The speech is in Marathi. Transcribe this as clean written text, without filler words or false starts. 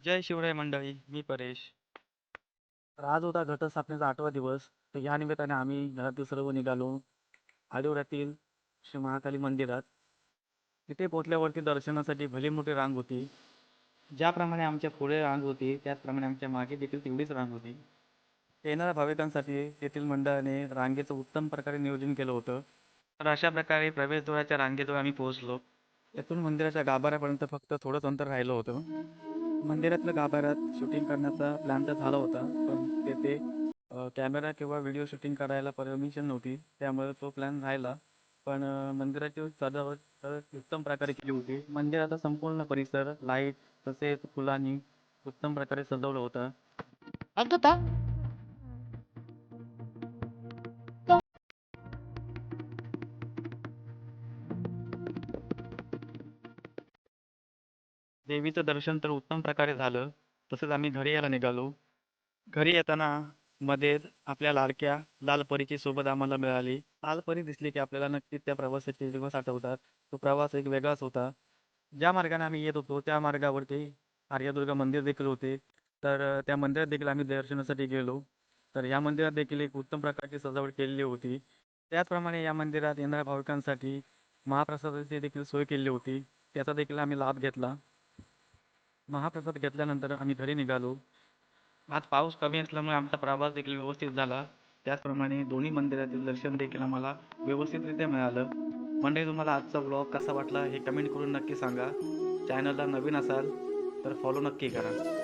जय शिवराय मंडळी, मी परेश. तर आज होता घटस्थापनेचा 8वा दिवस. तर या निमित्ताने आम्ही घरातील सर्व निघालो आडिवऱ्यातील श्री महाकाली मंदिरात. तिथे पोहोचल्यावरती दर्शनासाठी भली मोठी रांग होती. ज्याप्रमाणे आमच्या पुढे रांग होती, त्याचप्रमाणे आमच्या मागे देखील तेवढीच रांग होती. येणाऱ्या भाविकांसाठी तेथील मंडळाने रांगेचं उत्तम प्रकारे नियोजन केलं होतं. तर अशा प्रकारे प्रवेशद्वाराच्या रांगेजवळ आम्ही पोहोचलो. त्यातून मंदिराच्या गाभाऱ्यापर्यंत फक्त थोडंच अंतर राहिलं होतं. मंदिरातल्या गाभाऱ्यात शूटिंग करण्याचा प्लॅन तर झाला होता, पण तेथे कॅमेरा किंवा व्हिडिओ शूटिंग करायला परमिशन नव्हती, त्यामुळे तो प्लॅन राहिला. पण मंदिराची सजावट तर उत्तम प्रकारे केली होती. मंदिराचा संपूर्ण परिसर लाईट तसेच फुलांनी उत्तम प्रकारे सजवलं होतं. अगदा देवीचं दर्शन तर उत्तम प्रकारे झालं. तसंच आम्ही घरी यायला निघालो. घरी येताना मध्येच आपल्या लाडक्या लाल परीची सोबत आम्हाला मिळाली. लाल परी दिसली की आपल्याला नक्कीच त्या प्रवासाचे दिवस आठवतात. तो प्रवास एक वेगळाच होता. ज्या मार्गाने आम्ही येत होतो त्या मार्गावरती आर्यदुर्गा मंदिर देखील होते. तर त्या मंदिरात देखील आम्ही दर्शनासाठी गेलो. तर या मंदिरात देखील एक उत्तम प्रकारची सजावट केलेली होती. त्याचप्रमाणे या मंदिरात येणाऱ्या भाविकांसाठी महाप्रसादाची देखील सोय केली होती. त्याचा देखील आम्ही लाभ घेतला. महाप्रसाद घेतल्यानंतर आम्ही घरी निघालो. आज पाऊस कमी असल्यामुळे आमचा प्रवास देखील व्यवस्थित झाला. त्याचप्रमाणे दोन्ही मंदिरातील दर्शन देखील आम्हाला व्यवस्थितरित्या मिळालं. मंडळी, तुम्हाला आजचा व्लॉग कसा वाटला हे कमेंट करून नक्की सांगा. चॅनलला नवीन असाल तर फॉलो नक्की करा.